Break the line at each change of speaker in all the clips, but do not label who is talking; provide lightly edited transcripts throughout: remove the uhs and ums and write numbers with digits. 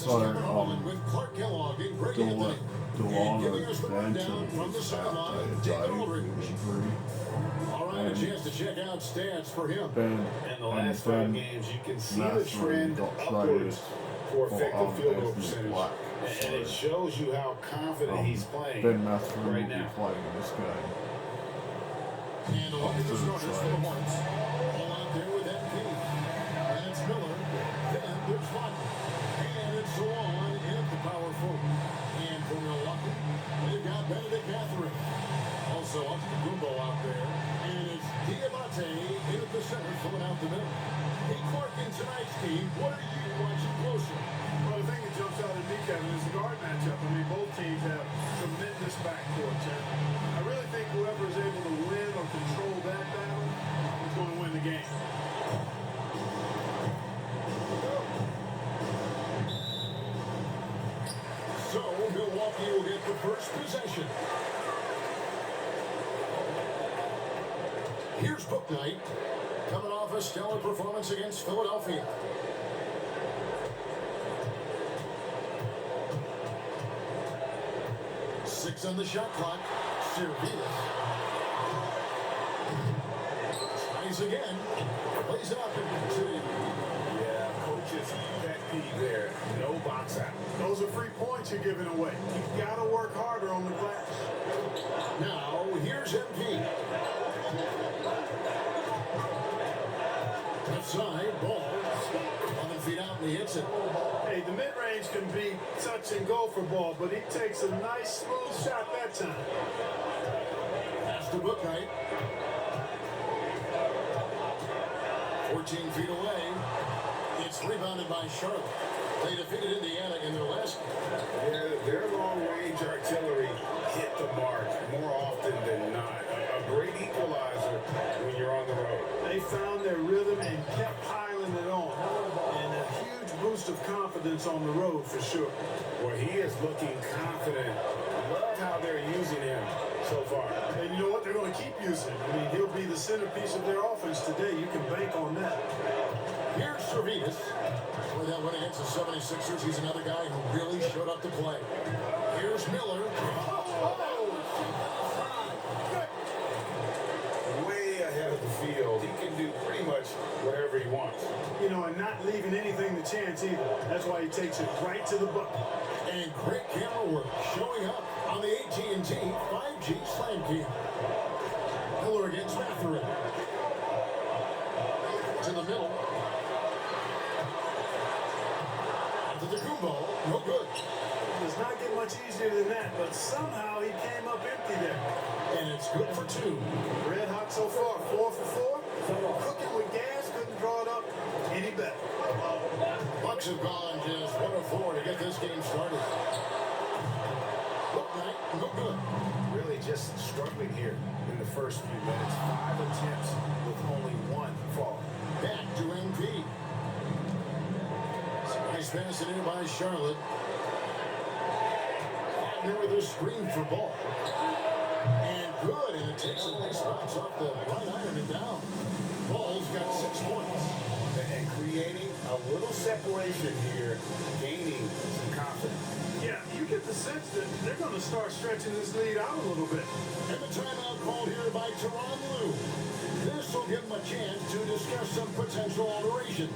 So, Delano's Benton is out today with injury.
All right, a chance to check out stats for him.
Ben,
In the last 5 games, you can see the
Matthew
trend
got
upwards for effective field goal
Anthony
percentage.
Black.
And it shows you how confident he's playing
Ben Matthew will
right
be
now.
playing this game.
And a look at the starters for the Bucks. All out there with MP. And it's Miller. Then there's Vaughn. And it's Salon in the power forward. And for Milwaukee, they've got Benedict Catherine. Also up to Gumbo out there. And it's Diabate in at the center, filling out the middle. Hey, Clark, in tonight's game, what are you watching closer?
Well, the thing that jumps out at me, Kevin, is the guard matchup. I mean, both teams have tremendous backcourts. And I really think whoever is able to win or control that battle is going to win the game.
So, Milwaukee will get the first possession. Here's Book Night, coming off a stellar performance against Philadelphia. Six on the shot clock. Servias. Tries again. Plays it up and puts it in.
Yeah, coach's pet peeve there. No box out.
Those are free points you're giving away. You've got to work harder on the glass.
Now, here's MP. Left side, ball. 11 feet out and he hits it.
Hey, the mid-range can be touch and go for ball, but he takes a nice smooth shot that time.
Pass to Book Night. 14 feet away. It's rebounded by Charlotte. They defeated Indiana in their last game.
Yeah, their long-range artillery hit the mark more often than not. A great equalizer when you're on the road.
They found their rhythm and kept piling it on. And a huge boost of confidence on the road for sure.
Well, he is looking confident. Love how they're using him so far.
And you know what? They're going to keep using him. I mean, he'll be the centerpiece of their offense today. You can bank on that.
Here's Servitas. For that win against the 76ers, he's another guy who really showed up to play. Here's Miller.
Way ahead of the field. He can do pretty much whatever he wants.
You know, and not leaving anything to chance either. That's why he takes it right to the bucket.
And great camera work showing up on the AT&T 5G Slam Cam. Miller against Mathurin. To the middle. To the Kumbo. No good.
It does not get much easier than that, but somehow he came up empty there.
And it's good for two.
Red hot so far, 4 for 4. Cooking with gas, couldn't draw it up any better.
Bucks have gone just 1 of 4 to get this game started. Book Night, no good.
Really just struggling here in the first few minutes. 5 attempts with only 1 fall.
Back to MP. Nice pass it in by Charlotte. Wagner with a screen for ball. And good, and it takes some nice spots off the right iron and down. Ball's got 6 points.
And creating a little separation here, gaining some confidence.
Yeah, you get the sense that they're going to start stretching this lead out a little bit.
And the timeout called here by Tyronn Lue. This will give him a chance to discuss some potential alterations.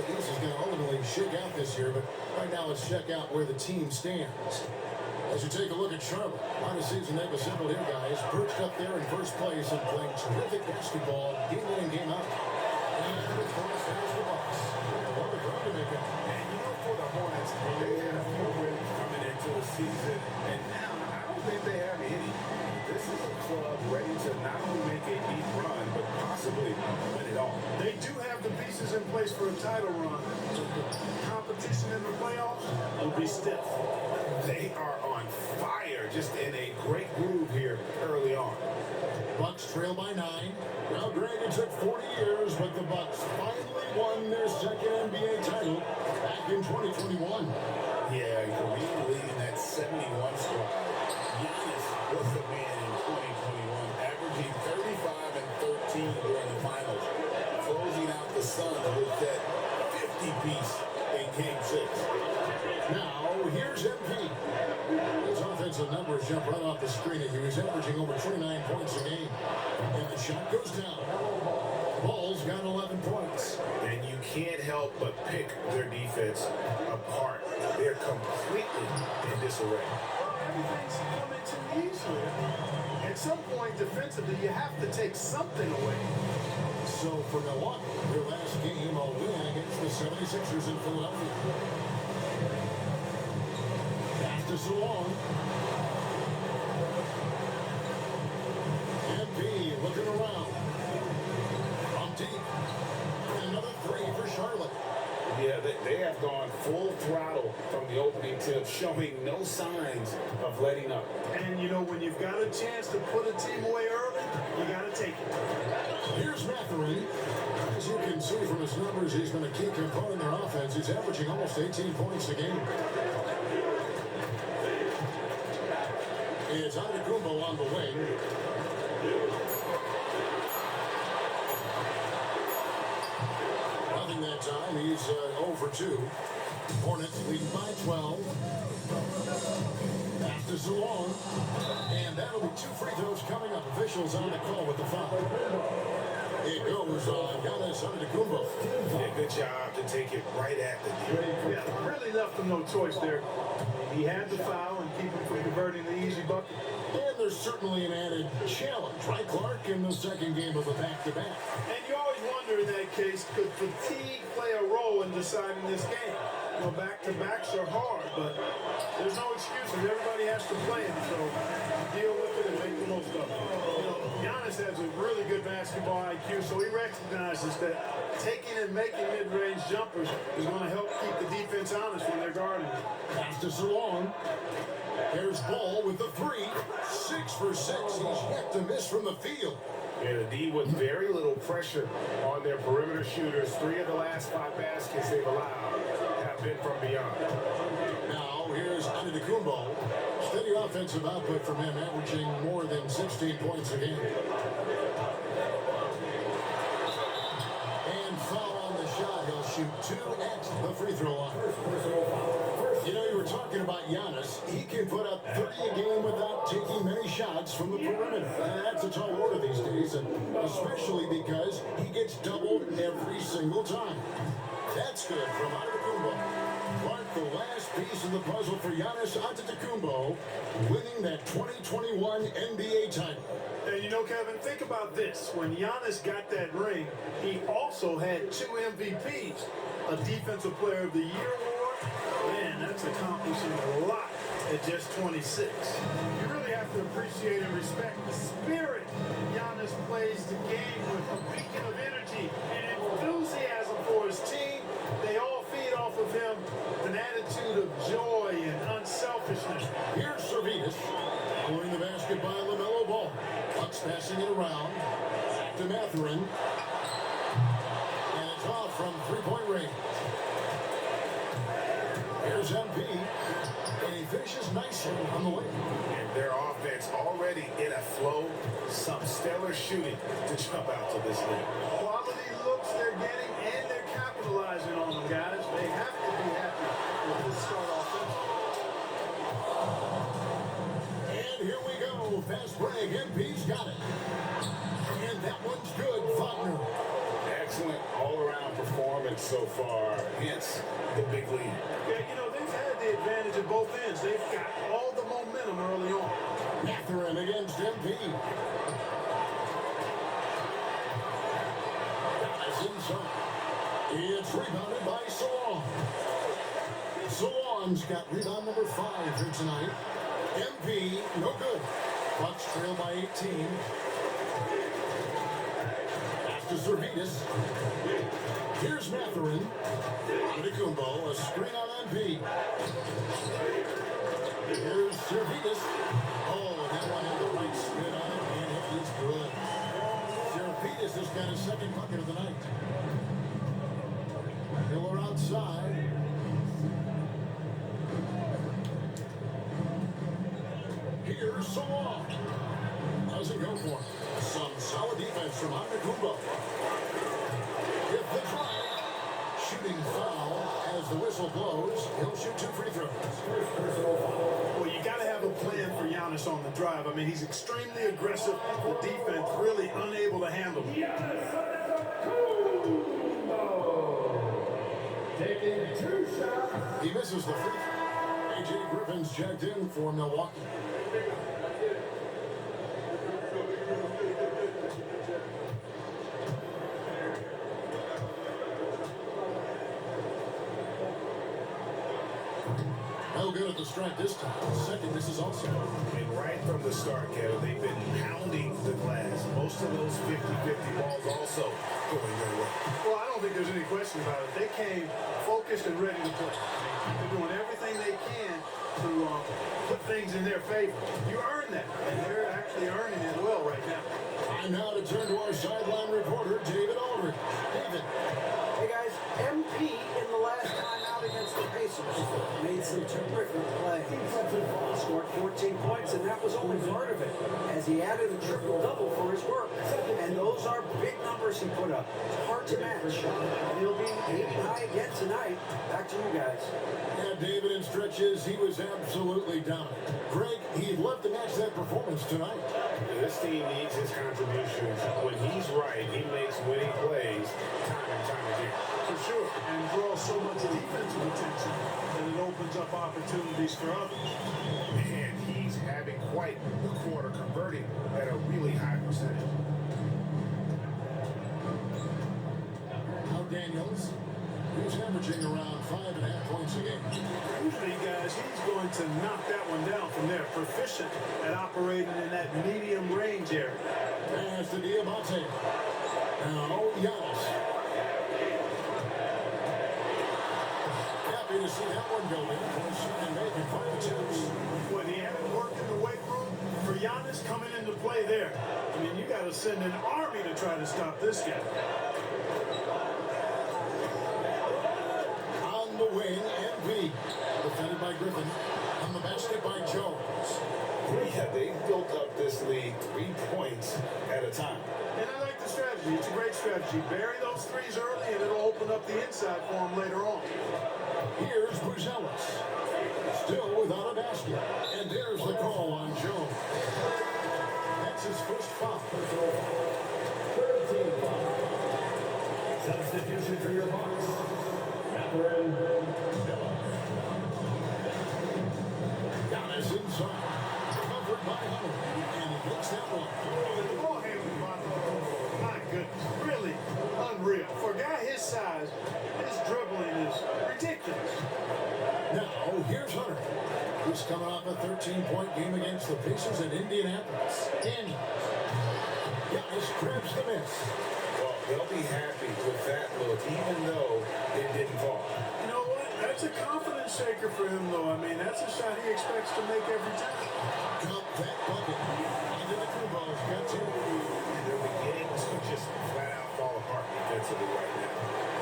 this is going to ultimately shake out this year, but right now let's check out where the team stands. As you take a look at Charlotte, on a season they've assembled here, guys, perched up there in first place and playing terrific basketball, game in and game out. And of course, there's the Bucks. What a run to make it.
And you know, for the Hornets, they had a few wins coming into the season, and now I don't think they have any. This is a club ready to not only make a deep run, but possibly win it all.
They do have the pieces in place for a title run. The competition in the playoffs will be stiff.
They are on fire, just in a great groove here early on.
Bucks trail by 9. Now, Greg, it took 40 years, but the Bucks finally won their second NBA title back in 2021.
Yeah, Kareem leading that 71 squad. Giannis was the man in 2021, averaging 35 and 13 during the finals, closing out the Suns with that 50-piece in Game 6.
Now, here's MP. His offensive numbers jump right off the screen at you. He's averaging over 29 points a game. And the shot goes down. Ball's got 11 points.
And you can't help but pick their defense apart. They're completely in disarray.
Everything's coming too easily. At some point, defensively, you have to take something away.
So for Milwaukee, their last game, a win against the 76ers in Philadelphia. Pass to Salon. MP looking around. From deep. And another three for Charlotte.
Yeah, they have gone full throttle from the opening tip, showing no signs of letting up.
And, you know, when you've got a chance to put a team away early, you got to take it.
Here's Mathurin. As you can see from his numbers, he's been a key component in their offense. He's averaging almost 18 points a game. It's Antetokounmpo on the wing. Nothing that time. He's 0 for 2. Hornets leading by 12. Pass to Salon. And that'll be 2 free throws coming up. Officials on the call with the foul. It goes on Giannis Antetokounmpo.
Yeah, good job to take it right at the deal.
Yeah, really left him no choice there. He had the foul and keep him from converting the easy bucket.
And there's certainly an added challenge, right, Clark, in the second game of the back-to-back.
And you always wonder in that case, could fatigue play a role in deciding this game? You know, back-to-backs are hard, but there's no excuses. Everybody has to play them, so deal with it and make the most of it. You know, Giannis has a really good basketball IQ, so he recognizes that taking and making mid-range jumpers is going to help keep the defense honest when they're guarding him.
Pass to Salon. There's Ball with the 3. 6 for 6. He's yet to miss from the field.
Yeah, the D with very little pressure on their perimeter shooters. 3 of the last 5 baskets they've allowed have been from beyond.
Now, here's Antetokounmpo. Steady offensive output from him, averaging more than 16 points a game. And foul on the shot. He'll shoot 2 at the free throw line. You know, you were talking about Giannis. He can put up 30 a game without taking many shots from the perimeter. And that's a tall order these days, and especially because he gets doubled every single time. That's good from Antetokounmpo. Clark, the last piece of the puzzle for Giannis Antetokounmpo, winning that 2021 NBA title.
And you know, Kevin, think about this. When Giannis got that ring, he also had 2 MVPs, a Defensive Player of the Year award. Man, that's accomplishing a lot at just 26. You really have to appreciate and respect the spirit Giannis plays the game with, a beacon of energy and enthusiasm for his team. They all feed off of him, an attitude of joy and unselfishness.
Here's Servetus, pulling the basket by LaMelo Ball. Bucks passing it around. Back to Mathurin. And it's off from three-point range. Here's MP. And he finishes nicely on the way.
And their offense already in a flow. Some stellar shooting to jump out to this league.
Quality looks they're getting, and they're capitalizing on them, guys. They have to be happy with this start offense.
And here we go. Fast break. MP's got it. And that one's good. Wagner.
Excellent all-around performance. so far, hence the big lead.
Yeah, you know, they've had the advantage at both ends. They've got all the momentum early on.
Mathurin against MP. Giannis inside. It's rebounded by Salon. Salon's got rebound number 5 here tonight. MP, no good. Bucks trail by 18. Pass to Servetus. Here's Mathurin. Kumbo, a screen on MP. Here's Servetus. Oh, and that one had the right spin on it, and it is good. Servetus has got his second bucket of the night. Miller outside. Here's Salon. Doesn't go for it. Some solid defense from Kumbo. If the try. Shooting foul as the whistle blows. He'll shoot 2 free throws.
Well, you got to have a plan for Giannis on the drive. I mean, he's extremely aggressive. The defense really unable to handle him.
Taking 2 shots.
He misses the free throw. A.J. Griffin's checked in for Milwaukee. No good at the strike this time. Second, this is also.
And right from the start, Kevin, they've been pounding the glass. Most of those 50-50 balls also going their way.
Well, I don't think there's any question about it. They came focused and ready to play. They're doing everything they can to put things in their favor. You earn that, and they're actually earning it well right now.
And now to turn to our sideline reporter, David Aldridge. David.
Hey guys, MP in the last time out against the Pacers made some terrific plays. Scored 14 points, and that was only part of it, as he added a triple-double for his work. And those are big numbers he put up. It's hard to match. He'll be aiming high again tonight. Back to you guys.
Yeah, David, in stretches, he was absolutely dominant. Greg, he'd love to match that performance tonight.
This team needs his contributions. When he's right, he makes winning plays time and time again.
For sure, and draws so much defensive attention that it opens up opportunities for others.
And he's having quite the quarter, converting at a really high percentage.
Now Daniels, who's averaging around 5.5 points a game.
Usually, guys, he's going to knock that one down from there. Proficient at operating in that medium range area.
Pass to Diamante. Now Giannis. Happy to see that one go in. And they can find the chips.
When he hadn't worked in the weight room, for Giannis coming into play there, I mean, you got to send an army to try to stop this guy.
On the wing, MV. Defended by Griffin. On the basket by Jones.
Yeah, they built up this lead 3 points at a time.
And I like the strategy. It's a great strategy. Bury those threes early, and it'll open up the inside for him later on.
Here's Buzelis. Still without a basket. And there's the call on Jones. That's his first foul.
13 foul. Substitution for your Bucks. Mathurin.
Giannis inside. Covered by Hunter. And he takes that one.
The ball handling by my goodness, really unreal. For a guy his size, his dribbling is ridiculous.
Now, here's Hunter. He's coming off a 13-point game against the Pacers in Indianapolis. Daniels. Giannis grabs the miss.
Well, they'll be happy with that look, even though it didn't fall.
You know what? That's a confidence shaker for him, though. I mean, that's a shot he expects to make every time.
Count that bucket. Into the Kumbo. Got two.
And they're beginning to just flat out fall apart defensively right now,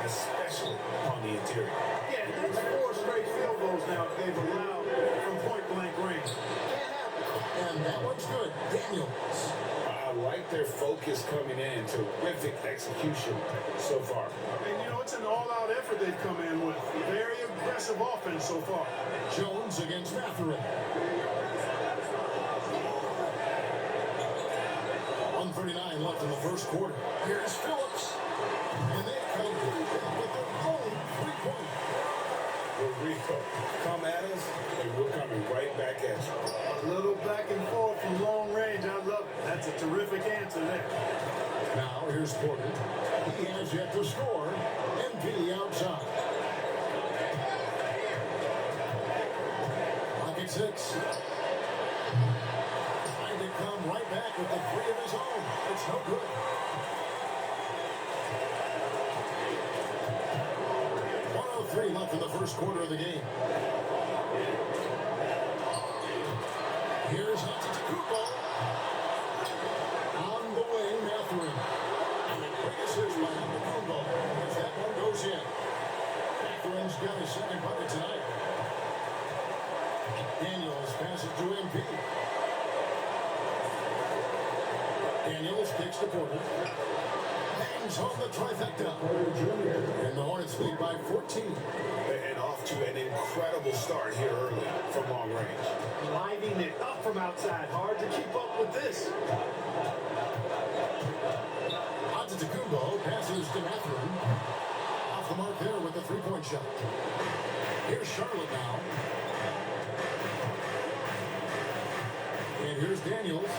especially on the interior.
Yeah, that's 4 straight field goals now they've allowed from point-blank range. Can't happen.
And that one's good. Daniels.
I like their focus coming in. Terrific execution so far.
And, you know, it's an all-out effort they've come in with. Very aggressive offense so far.
Jones against Mathurin. 1:39 left in the first quarter. Here's Phillips. And they come with their
we go. Come at us, and we're coming right back at you.
A little back and forth from long range. I love it. That's a terrific answer there.
Now here's Porter. He has yet to score. MP outside. Pocket 6. Trying to come right back with the three of his own. It's no good. Three left in the first quarter of the game. Here's Antetokounmpo. On the wing, Mathurin. And a quick assist by Antetokounmpo as that one goes in. Mathurin's got his second bucket tonight. Daniels passes to MP. Daniels kicks to Porter. Hangs home the trifecta. And the Hornets lead by 14.
And off to an incredible start here early from long range.
Lining it up from outside. Hard to keep up with this.
Antetokounmpo passes to Mathurin. Off the mark there with the three-point shot. Here's Charlotte now. And here's Daniels.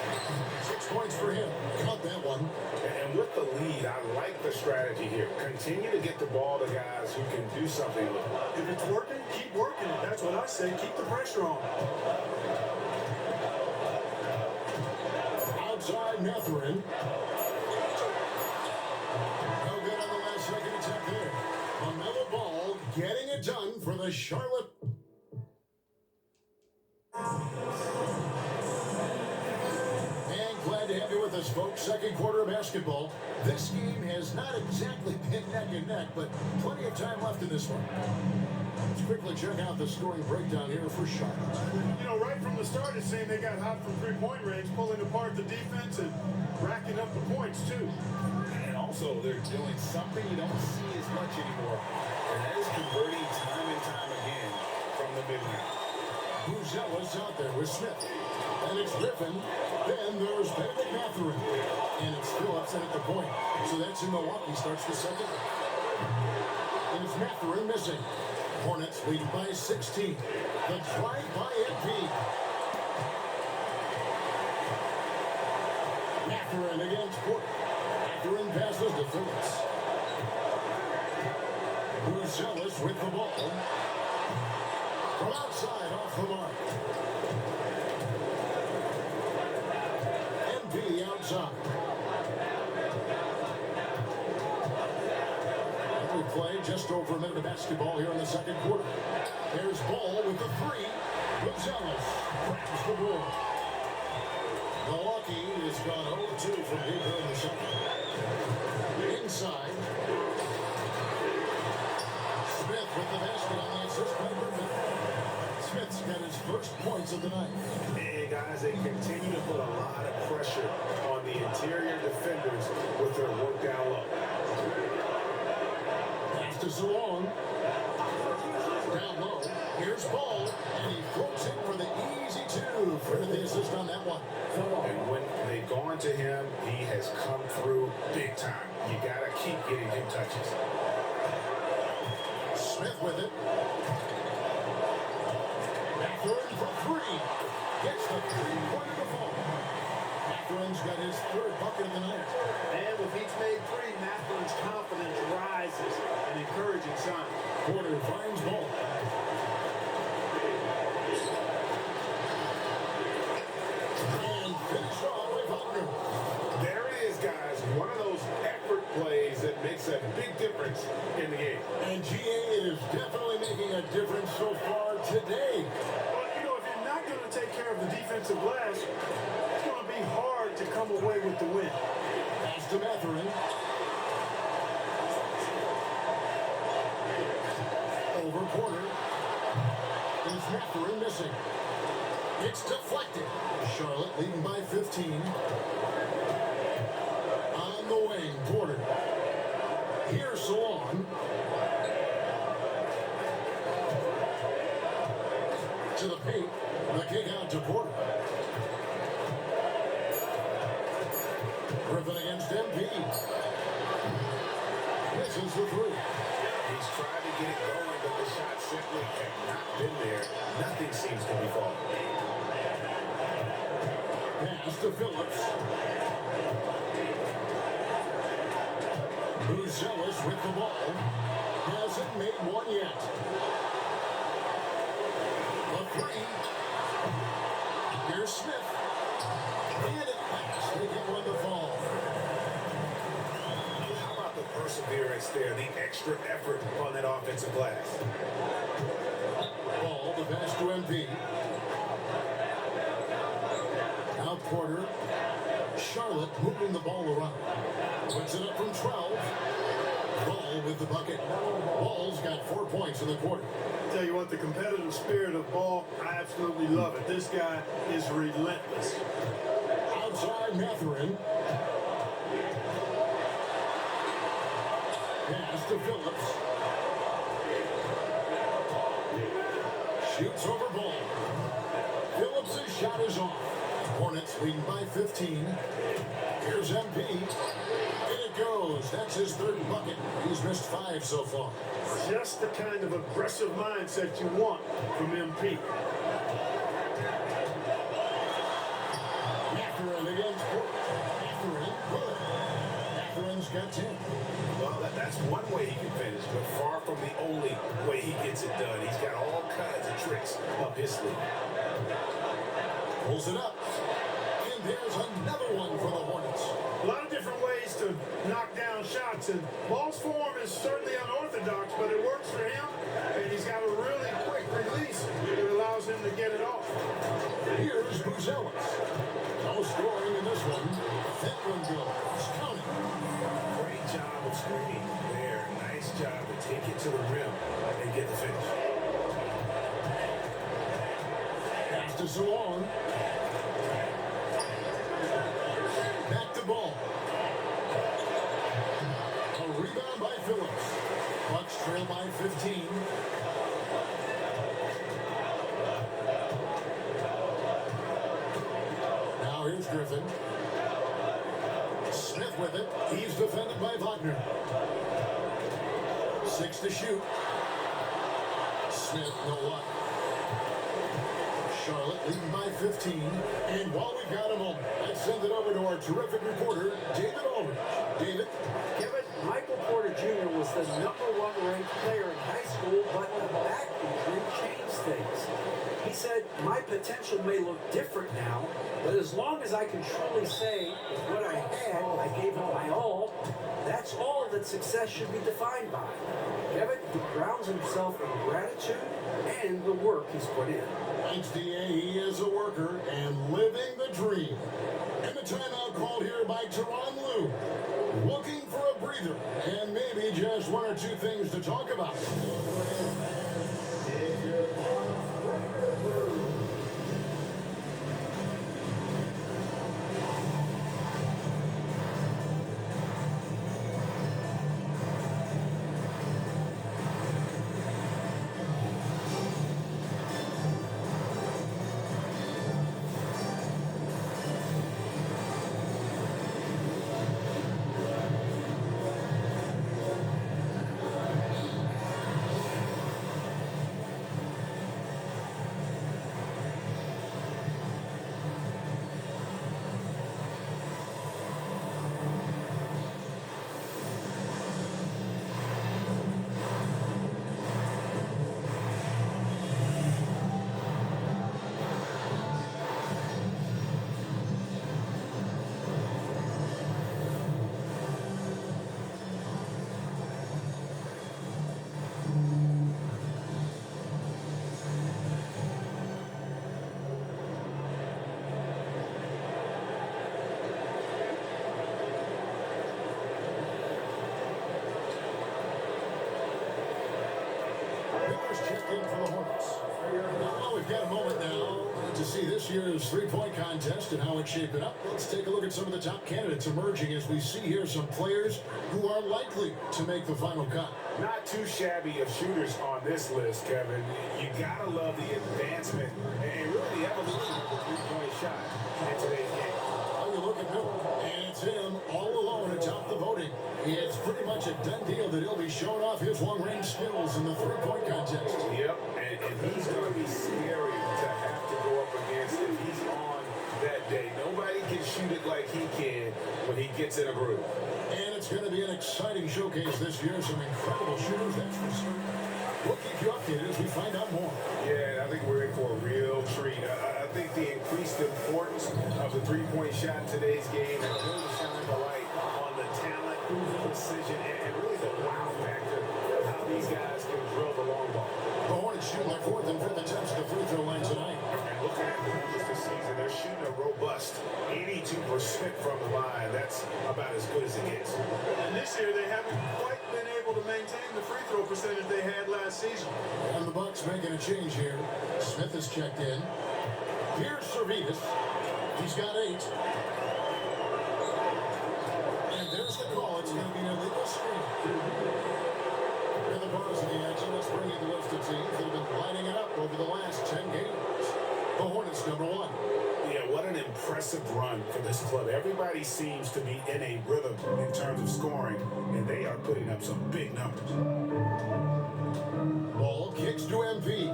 6 points for him. Caught that one.
And with the lead, I like the strategy here. Continue to get the ball to guys who can do something with it.
If it's working, keep working it. That's what I say. Keep the pressure on.
Outside Mathurin. No good on the last second attempt there. LaMelo Ball getting it done for the Charlotte. With us, folks. Second quarter of basketball. This game has not exactly been neck and neck, but plenty of time left in this one. Let's quickly check out the scoring breakdown here for Charlotte.
You know, right from the start, it seemed they got hot from three-point range, pulling apart the defense and racking up the points, too.
And also, they're doing something you don't see as much anymore, and that is converting time and time again from the mid-range.
Buzella's out there with Smith. And it's Griffin. Then there's Benedict Mathurin. And it's Phillips in at the point. So that's in Milwaukee. Starts the second. And it's Mathurin missing. Hornets lead by 16. The drive by MP. Mathurin against Porter. Mathurin passes to Phillips. Buzella's with the ball. From outside off the mark. MP outside. We play just over a minute of basketball here in the second quarter. There's Ball with the three. Gonzalez grabs the ball. Milwaukee has gone 0-2 from deep here in the second. Inside. Smith with the basket on the assist by Griffin. Smith's got his first points of the night.
And guys, they continue to put a lot of pressure on the interior defenders with their work down low.
Pass to Salon. Down low. Here's Ball. And he floats it for the easy two. For the assist on that one.
And when they've gone to him, he has come through big time. You got to keep getting him touches.
Smith with it. Mathurin for three. Gets the three-pointer to fall. Mathurin's got his third bucket of the night.
And with each made three, Mathurin's confidence rises. An encouraging sign.
Porter finds Ball. And finished off by Butler.
There it is, guys. One of those effort plays that makes a big difference in the game.
And GA is definitely making a difference so far today.
Well, you know, if you're not going to take care of the defensive glass, it's going to be hard to come away with the win.
Pass to Mathurin. Over Porter. It's Mathurin missing. It's deflected. Charlotte leading by 15. On the wing, Porter. Here's Salon. To the paint. The kick out to Porter. Griffin against MP. Misses the three.
He's tried to get it going, but the shot simply cannot been there, nothing seems to be falling.
Pass to Phillips. Buzelis with the ball. Hasn't made one yet. The three. Here's Smith. And it pass. They get one to fall.
How about the perseverance there, the extra effort on that offensive glass?
Ball, the pass to MP. Now Porter. Charlotte moving the ball around. Puts it up from 12. Ball with the bucket. Ball's got 4 points in the quarter.
Tell you what, the competitive spirit of Ball, I absolutely love it. This guy is relentless.
Outside Matherin. Pass to Phillips. Shoots over Ball. Phillips' shot is off. Hornets leading by 15. Here's MP. In it goes. That's his third bucket. He's missed 5 so far.
Just the kind of aggressive mindset you want from MP.
Matherin against Porter. Matherin, good. Matherin's got 10.
Well, that's one way he can finish, but far from the only way he gets it done. He's got all kinds of tricks up his sleeve.
Pulls it up. And there's another one for the Hornets.
A lot of different ways to knock down shots, and Ball's form is certainly unorthodox, but it works for him, and he's got a really quick release that allows him to get it off.
Here's Buzelis. No scoring in this one. Fitland goes. Counting.
Great job of screening there. Nice job to take it to the rim and get the finish.
Pass to Salon. Back to Ball. A rebound by Phillips. Bucks trail by 15. Now here's Griffin. Smith with it. He's defended by Wagner. 6 to shoot. Smith, no luck. Charlotte leading by 15. And while we've got a moment, let's send it over to our terrific reporter, David Aldridge. David?
Kevin, Michael Porter Jr. was the #1 ranked player in high school, but a back injury changed things. He said, my potential may look different now, but as long as I can truly say with what I had, I gave it my all, that's all that success should be defined by. Kevin, he grounds himself in gratitude and the work he's put in.
Thanks, D.A. He is a worker and living the dream. And the timeout called here by Teron Lue. Looking for a breather and maybe just 1 or 2 things to talk about. In for the Hornets. Well, we've got a moment now to see this year's three-point contest and how it's shaping up. Let's take a look at some of the top candidates emerging as we see here some players who are likely to make the final cut.
Not too shabby of shooters on this list, Kevin. You gotta love the advancement and really the evolution of the three-point shot in today's game.
How you look at Miller, and it's him all alone atop the voting. It's pretty much a done deal that he'll be showing off his long-range skills in the three-point contest.
Yep, and he's like he can when he gets in a groove.
And it's going to be an exciting showcase this year. Some incredible shooters, that's for certain. We'll keep you updated as we find out more.
Yeah, I think we're in for a real treat. I think the increased importance of the three-point shot in today's game has really shined the light on the talent, precision, and really the wow factor of how these guys can drill the long ball.
The Hornets shooting their fourth and fifth attempts at the free throw line tonight.
And looking at the numbers this season, they're shooting a robust 82% from the line. That's about as good as it gets.
And this year they haven't quite been able to maintain the free throw percentage they had last season.
And the Bucks making a change here. Smith has checked in. Here's Servetus. He's got 8. And there's the call. It's going to be an illegal screen. And the varsity action. Let's bring in the list of teams that have been lighting it up over the last 10 games. The Hornets, number 1.
Yeah, what an impressive run for this club. Everybody seems to be in a rhythm in terms of scoring, and they are putting up some big numbers.
Ball kicks to MP.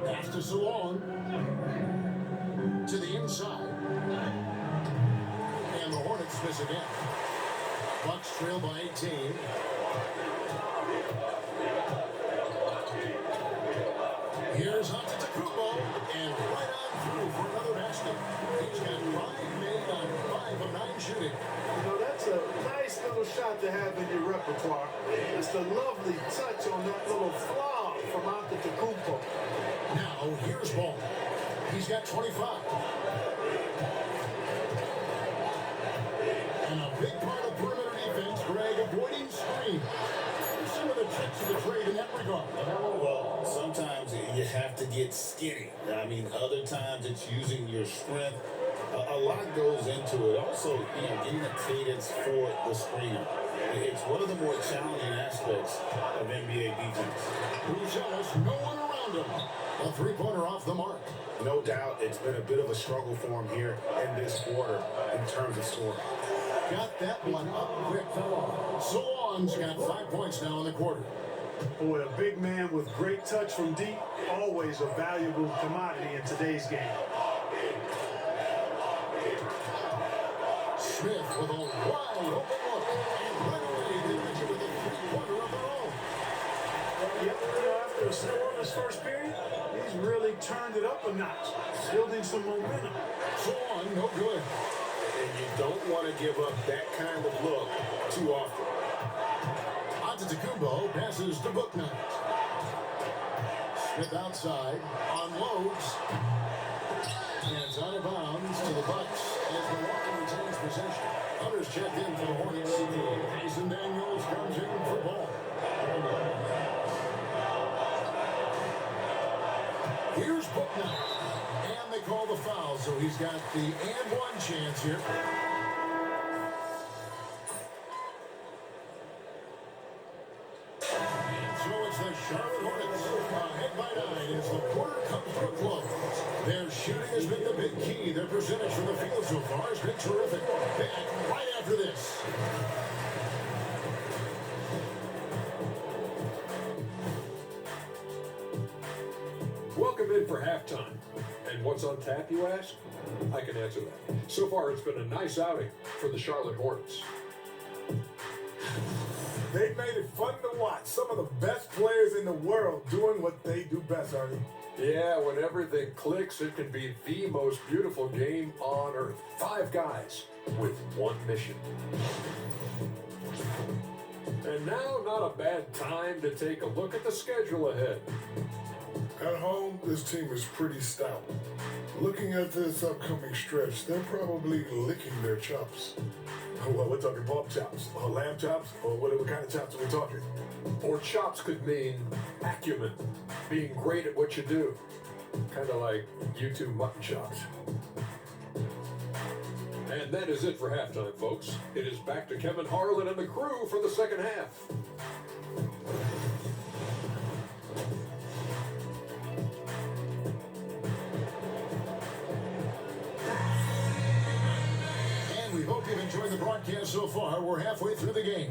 Pass to Salon. To the inside. And the Hornets miss again. Bucks trail by 18. Here's Antetokounmpo, and right on through for another basket. He's got 5 made on 5 of 9 shooting.
You know, that's a nice little shot to have in your repertoire. It's a lovely touch on that little flaw from Antetokounmpo.
Now, here's Ball. He's got 25. And a big part of perimeter defense, Greg, avoiding screen. Here's some of the tricks of the trade in that regard.
Well, sometimes you have to get skinny. I mean, other times it's using your strength. A lot goes into it. Also, getting a cadence for the screener. It's one of the more challenging aspects of NBA defense.
Brucelis, no one around him. A three-pointer off the mark.
No doubt it's been a bit of a struggle for him here in this quarter in terms of scoring.
Got that one up quick. Salon's got 5 points now in the quarter.
Boy, a big man with great touch from deep, always a valuable commodity in today's game.
Smith with a wide open look. And right away, they reach it with a three-pointer of their own.
Yep, after a slow first period, he's really turned it up a notch, building some momentum.
Salon, no good.
And you don't want to give up that kind of look too often.
Antetokounmpo passes to Booknight. Smith outside, unloads. And it's out of bounds to the Bucks as Milwaukee retains possession. Hunter's checked in for the Hornets. Jason Daniels comes in for Ball. Here's Booknight. And they call the foul, so he's got the and one chance here. So it's the Charlotte Hornets ahead by 9 as the quarter comes to a close. Their shooting has been the big key. Their percentage from the field so far has been terrific. Back right after this.
Welcome in for halftime. And what's on tap, you ask? I can answer that. So far, it's been a nice outing for the Charlotte Hornets.
They made it fun to watch. Some of the best players in the world doing what they do best, Arnie.
Yeah, when everything clicks, it can be the most beautiful game on earth. 5 guys with one mission. And now, not a bad time to take a look at the schedule ahead.
At home, this team is pretty stout. Looking at this upcoming stretch, they're probably licking their chops. Well, we're talking pork chops, or lamb chops, or whatever kind of chops we're talking.
Or chops could mean acumen, being great at what you do. Kind of like you two mutton chops. And that is it for halftime, folks. It is back to Kevin Harlan and the crew for the second half.
We hope you've enjoyed the broadcast so far. We're halfway through the game.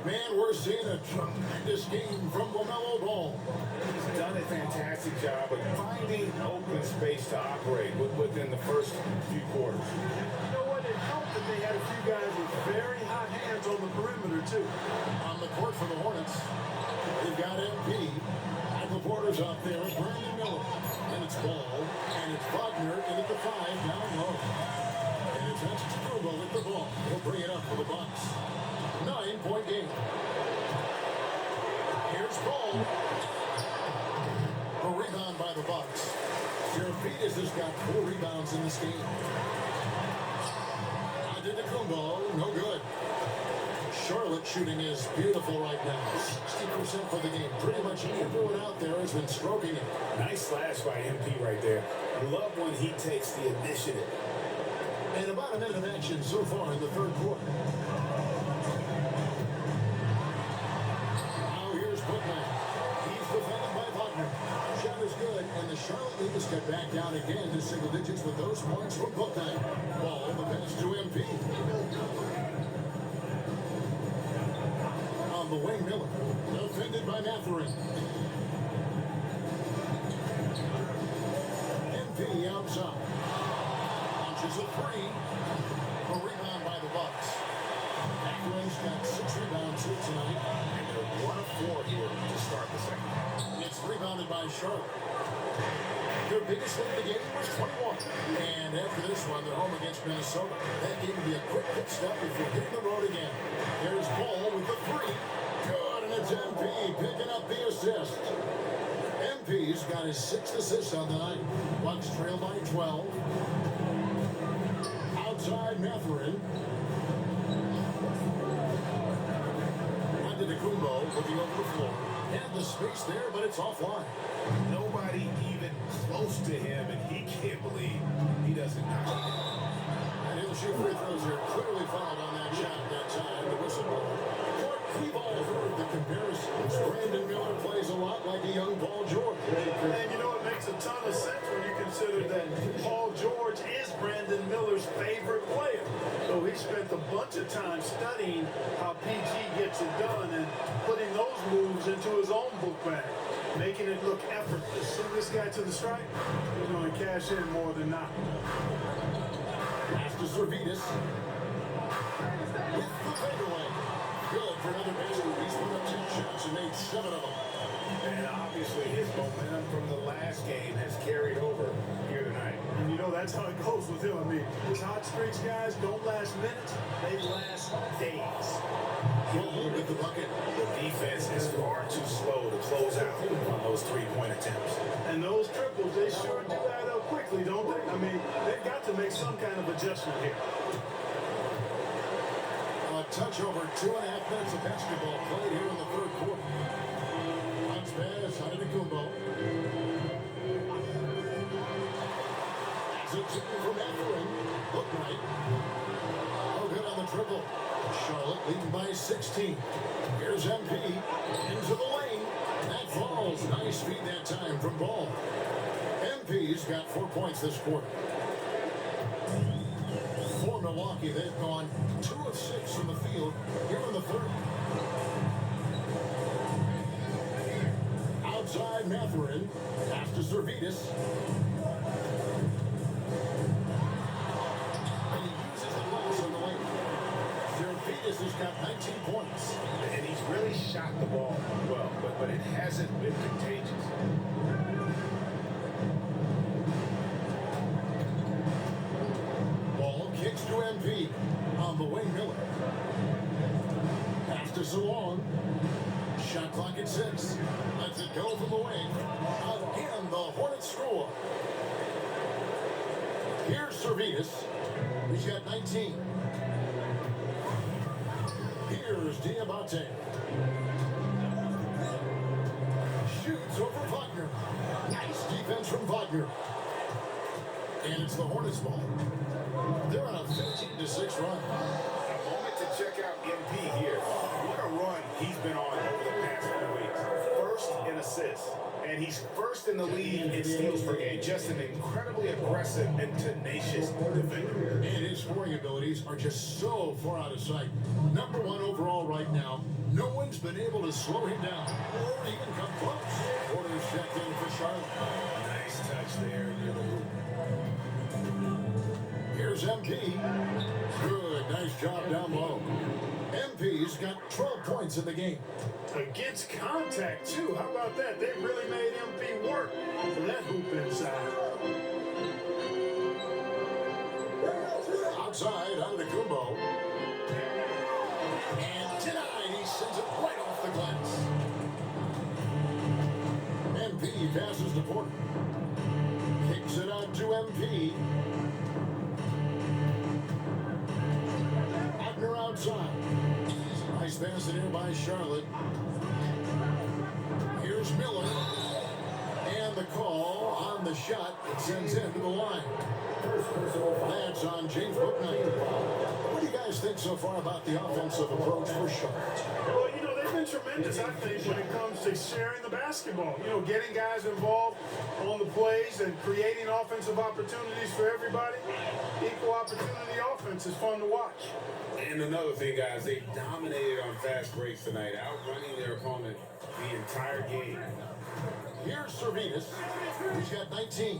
Man, we're seeing a tremendous game from LaMelo Ball.
He's done it fantastic. fantastic job of finding open space to operate within the first few quarters.
You know what? It helped that they had a few guys with very hot hands on the perimeter, too.
On the court for the Hornets, they've got MP. And the Porter's out there with Brandon Miller. And it's Ball. And it's Wagner in at the 5 down low. And it's Antetokounmpo with the ball. He'll bring it up for the Bucks. 9-point game. Here's Ball. A rebound by the Bucks. Seraphidis has got 4 rebounds in this game. Antetokounmpo, no good. Charlotte shooting is beautiful right now. 60% for the game. Pretty much everyone out there has been stroking it.
Nice slash by MP right there. Love when he takes the initiative.
And about a minute of action so far in the third quarter. Now here's Bookman. He's defended by Wagner. Shot is good, and the Charlotte Leaders get back down again to single digits with those points from Bookman. Ball, the pass to MP. On the wing, Miller. Defended by Mathurin. MP outside. Launches a 3. A rebound by the Bucks. Mathurin's got 6 rebounds here tonight.
And they're 1 of 4 here to start the second half.
It's rebounded by Charlotte. Their biggest win of the game was 21. And after this one, they're home against Minnesota. That game will be a quick pit stop before hitting the road again. There's Ball with the 3. Good, and it's MP picking up the assist. MP's got his 6th assist on the night. Bucks trail by 12. Outside Mathurin. Antetokounmpo looking over the floor. Had the space there, but it's offline.
Nobody even close to him, and he can't believe he doesn't knock it down.
And he'll shoot free throws here. Clearly fouled on that shot that time. The whistle blow. We've all heard the comparisons. Brandon Miller plays a lot like a young Paul George.
And you know, it makes a ton of sense when you consider that Paul George is Brandon Miller's favorite player. So he spent a bunch of time studying how PG gets it done and putting those moves into his own book bag, making it look effortless. Send this guy to the strike, he's going to cash in more than not.
Pass to Seraphidis. With the fadeaway. Good for another basket. He's put up 10 shots and made 7 of them.
And obviously his momentum from the last game has carried over here tonight.
And you know, that's how it goes with him. I mean, his hot streaks, guys, don't last minutes. They last days.
Ball with the bucket.
The defense is far too slow to close out on those 3-point attempts.
And those triples, they sure do add up quickly, don't they? I mean, they've got to make some kind of adjustment here.
A touch over 2.5 minutes of basketball played here in the third quarter. Bounce pass, Antetokounmpo. As a two from Mathurin. Look right. Oh, good on the triple. Charlotte leading by 16. Here's MP. Into the lane. That falls. Nice feed that time from Ball. MP's got 4 points this quarter. For Milwaukee, they've gone 2 of 6 from the field here in the third. Outside Mathurin. Pass to Seraphidis. And he uses the glass on the lane. Seraphidis has got 19 points.
And he's really shot the ball well, but it hasn't been contagious.
Ball kicks to MP. On the wing, Miller. Pass to Salon. Shot clock at 6. Lets it go from the wing. Again, the Hornets score. Here's Seraphidis. He's got 19. Here's Diabate. Shoots over Wagner. Nice defense from Wagner. And it's the Hornets' ball. They're on a 15-6 run.
A moment to check out MP here. What a run he's been on over the past few weeks. First in assists, and he's first in the league in steals per game. Just an incredibly aggressive and tenacious defender.
And his scoring abilities are just so far out of sight. Number 1 overall right now. No one's been able to slow him down or even come close. Porter's checked in for Charlotte.
Nice touch there near the hoop.
Here's MP. Good, nice job down low. MP's got 12 points in the game.
Against contact, too. How about that? They really made MP work for that hoop inside.
Outside, under the Kumbo. And denied. He sends it right off the glass. MP passes to Porter. Kicks it out to MP. Wagner outside. Nice pass in here by Charlotte. Here's Miller. And the call on the shot. It sends him to the line. That's on James Bouknight. What do you guys think so far about the offensive approach for Charlotte?
Well, you know, they've been tremendous, I think, when it comes to sharing the basketball. You know, getting guys involved on the plays and creating offensive opportunities for everybody. Equal opportunity offense is fun to watch.
And another thing, guys, they dominated on fast breaks tonight, outrunning their opponent the entire game.
Here's Servetus, who's got 19.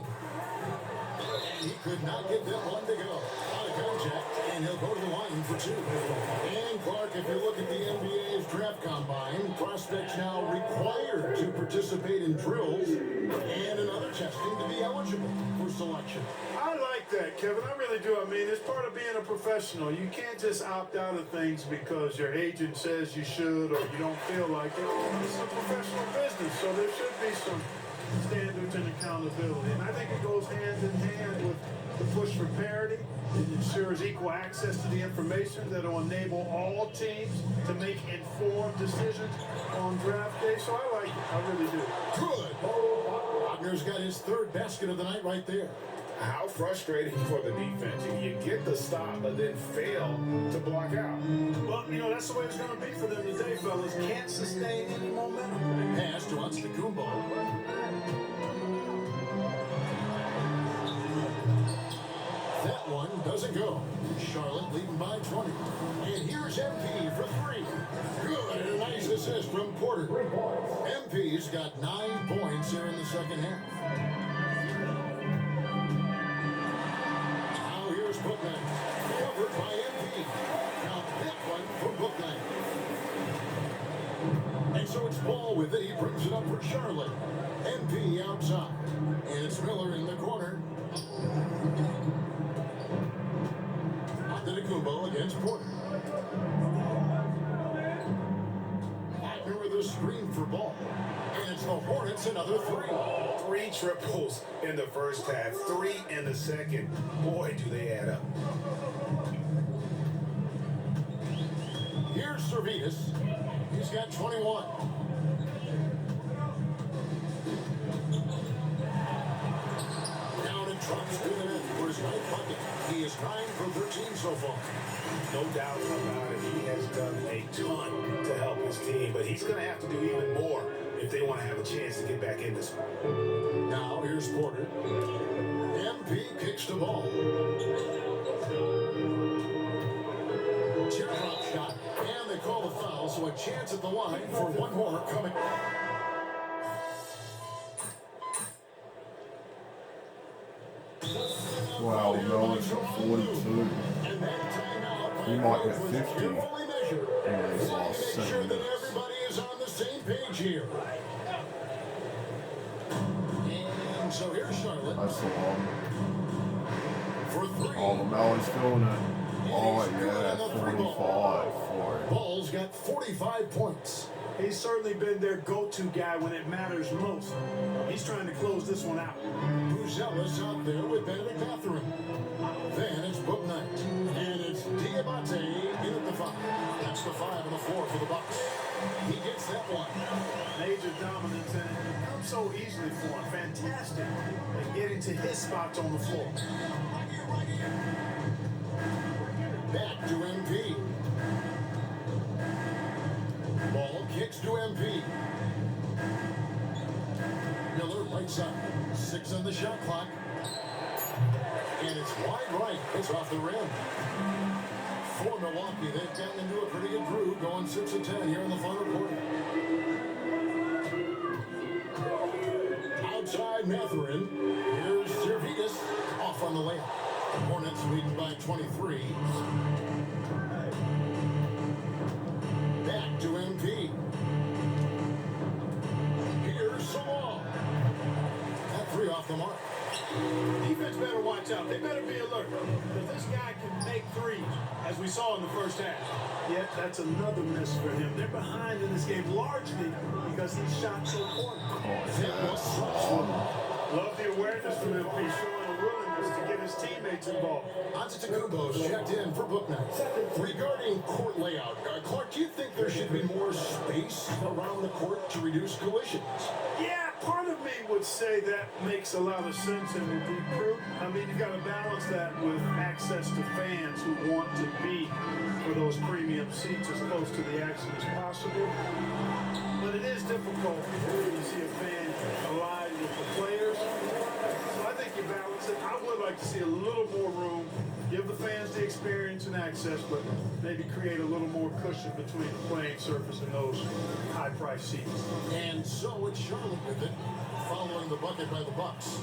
And he could not get that one to go. Out of contact, and he'll go to the line for two. And Clark, if you look at the NBA's draft combine, prospects now required to participate in drills and another testing to be eligible for selection.
I like that, Kevin. I really do. I mean, it's part of being a professional. You can't just opt out of things because your agent says you should or you don't feel like it. It's a professional business, so there should be some standards and accountability. And I think it goes hand in hand with the push for parity. It ensures equal access to the information that will enable all teams to make informed decisions on draft day. So I like it. I really do.
Good. Wagner's got his third basket of the night right there.
How frustrating for the defense. You get the stop, but then fail to block out.
Well, you know, that's the way it's going to be for them today, fellas. Can't sustain any momentum.
Pass to Antetokounmpo. That one doesn't go. Charlotte leading by 20. And here's MP for three. Good, and a nice assist from Porter. MP's got 9 points here in the second half. Now here's Bouknight. Covered by MP. Now that one for Bouknight. And so it's Ball with it. He brings it up for Charlotte. MP outside. And it's Miller in the corner. Antetokounmpo against Porter. Wagner with a screen for Ball. And it's the Hornets another three.
3 triples in the first half, 3 in the second. Boy, do they add up.
Here's Servetus. He's got 21. Down and drops to the net for his right bucket. He is 9 for 13 so far.
No doubt about it. He has done a ton to help his team, but he's going to have to do even more if they want to have a chance to get back in this one.
Now here's Porter. MP kicks the ball. Teardrop shot. And they call the foul, so a chance at the line for one more coming.
Wow, no, it's got 42.
And that timeout
He might get 50.
carefully measured.
And he's
Trying
lost
to make
7
sure that
minutes.
everybody is on the same page here. And so here's Charlotte
That's the one.
for three.
Oh, LaMelo's feeling it. Oh, yeah, 45 for it.
Ball's got 45 points.
He's certainly been their go-to guy when it matters most. He's trying to close this one out.
Buzelis out there with Benedict Mathurin. Then it's Bouknight. And it's Diabate in at the 5. That's the 5 on the floor for the Bucks. He gets that one.
Major dominance, and it comes so easily for him. Fantastic at getting to his spots on the floor.
Back to MP. Ball kicks to MP. Miller right side. 6 on the shot clock. And it's wide right. It's off the rim. For Milwaukee, they've gotten into a pretty good groove, going 6 of 10 here in the final quarter. Mathurin. Here's Zervitas off on the layup. Hornets leading by 23. Back to MP. Here's Salah. That three off the mark.
Defense better watch out. They better be alert. Because this guy can make threes, as we saw in the first half. Yet that's another miss for him. They're behind in this game largely because he shot so poorly. Love the awareness from him. He's showing a willingness to get his teammates involved.
Antetokounmpo's checked in for book night. Regarding court layout, Clark, do you think there should be more space around the court to reduce collisions?
Yeah, part of me would say that makes a lot of sense and would be prudent. I mean, you've got to balance that with access to fans who want to be for those premium seats as close to the action as possible. But it is difficult when you see a fan collide with the players. So I think you balance it. I would like to see a little more room, give the fans the experience and access, but maybe create a little more cushion between the playing surface and those high-priced seats.
And so it's Charlotte with it, following the bucket by the Bucks.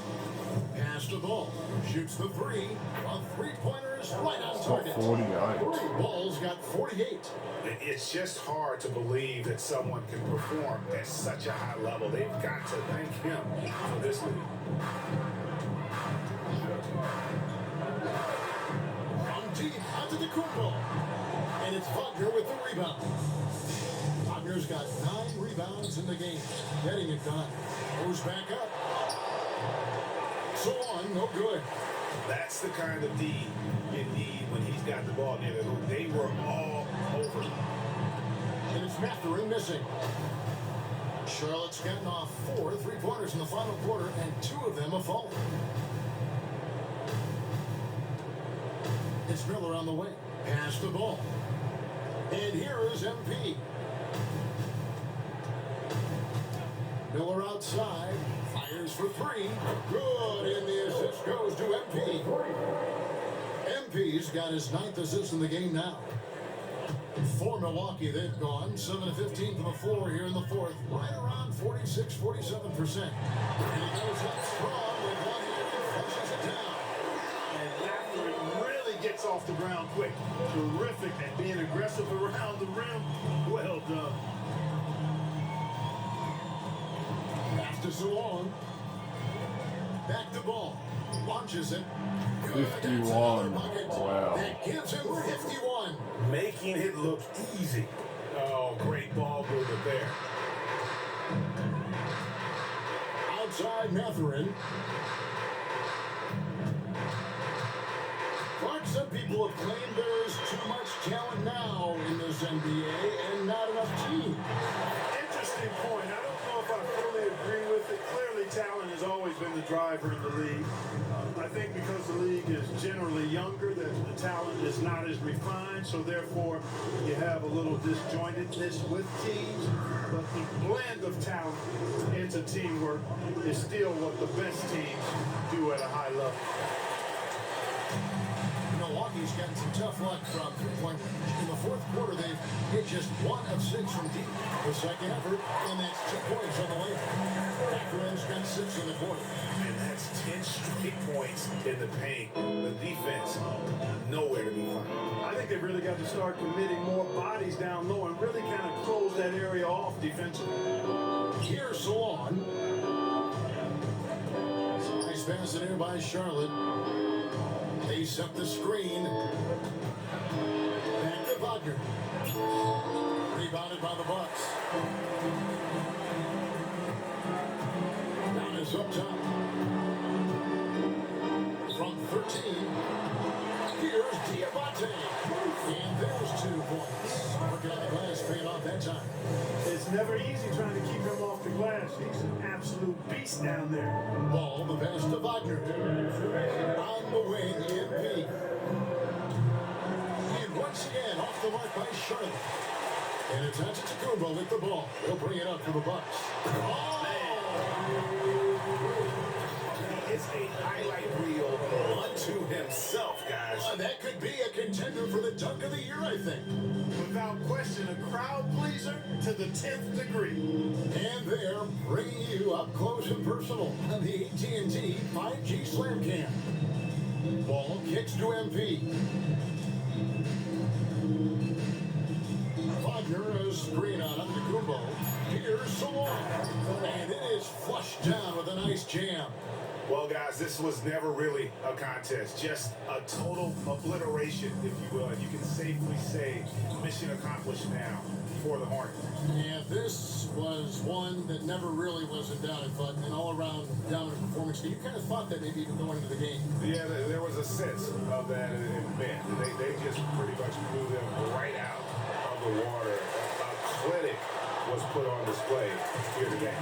Pass the ball, shoots the three. A three-pointer is right on target.
48.
Three balls got 48.
It's just hard to believe that someone can perform at such a high level. They've got to thank him for this lead.
From deep onto the Antetokounmpo. And it's Wagner with the rebound. Wagner's got 9 rebounds in the game. Getting it done. Goes back up. So on, no good.
That's the kind of D you need when he's got the ball near the hoop. They were all over.
And it's Mathurin missing. Charlotte's gotten off 4 3-pointers in the final quarter, and 2 of them have fallen. It's Miller on the way. Pass the ball. And here is MP. Miller outside. Fires for 3. Good, and the assist goes to MP. MP's got his 9th assist in the game now. For Milwaukee, they've gone 7-15 from the floor here in the fourth. Right around 46-47%. And he goes up strong with one hand and flushes it down.
And Mathurin really gets off the ground quick. Terrific at being aggressive around the rim. Well done.
Pass to Salon. Back to ball. Launches it.
51. Wow.
That gives him 51.
Making it look easy. Oh, great ball movement there.
Outside Mathurin. Clark, some people have claimed there is too much talent now in this NBA and not enough team.
Interesting point. I don't know if I fully agree with it. Clearly, talent has always been the driver in the league. I think because the league is generally younger, that the talent is not as refined, so therefore you have a little disjointedness with teams. But the blend of talent into teamwork is still what the best teams do at a high level.
Milwaukee's gotten some tough luck from three-point range. In the fourth quarter, they've hit just 1 of 6 from deep. The second effort, and that's 2 points on the way. Mathurin's got 6 in the quarter.
And that's 10 straight points in the paint. The defense, nowhere to be found.
I think they've really got to start committing more bodies down low and really kind of close that area off defensively.
Here's Salon. Nice pass in here by Charlotte. They set the screen. Back to Wagner. Rebounded by the Bucks. Giannis up top. From 13. Here's Diabate. And there's 2 points. Working on the glass, paying off that time.
It's never easy trying to keep him off the glass. He's an absolute beast down there.
Ball, the pass to Wagner. On the wing, MP. And once again, off the mark by Charlotte. And it's Antetokounmpo with the ball. He'll bring it up for the Bucks. Oh!
It's a highlight reel unto himself, guys.
guys.
That could be a contender for the dunk of the year, I think.
Without question, a crowd pleaser to the 10th degree.
And they're bringing you up close and personal on the AT&T 5G Slam Cam. Ball kicks to MP. Wagner, a screen on Antetokounmpo. Here's Salon. And it is flushed down with a nice jam.
Well, guys, this was never really a contest. Just a total obliteration, if you will. And you can safely say mission accomplished now for the Hornets.
And this was one that never really was in doubt. I thought an all-around dominant performance. You kind of thought that maybe even going into the game.
Yeah, there was a sense of that in men. They just pretty much blew them right out of the water. A clinic was put on display here today.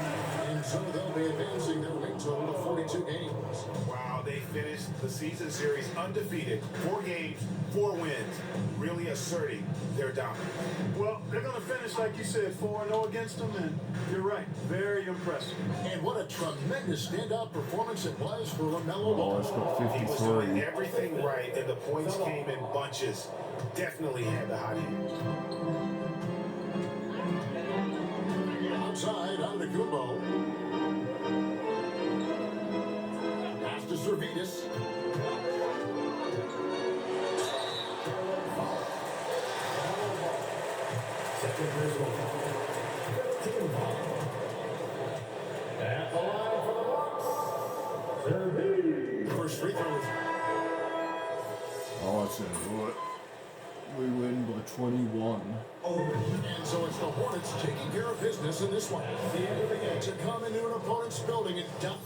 And so they'll be advancing their win total to 42 games.
Wow, they finished the season series undefeated. 4 games, 4 wins, really asserting their dominance.
Well, they're going to finish, like you said, 4-0 against them, and you're right, very impressive.
And what a tremendous standout performance it was for LaMelo
Oh, it's
Ball.
got
He was doing
53.
everything right, and the points came in bunches. Definitely had the hot hand.
Outside, Antetokounmpo. Pass to Servetus.
Second personal foul. 15 foul. At the line for the Bucks, Servetus.
First free throw is
Oh, I tell you what. We win by 21.
And so it's the Hornets taking care of business in this one. The end of the game to come into an opponent's building and dump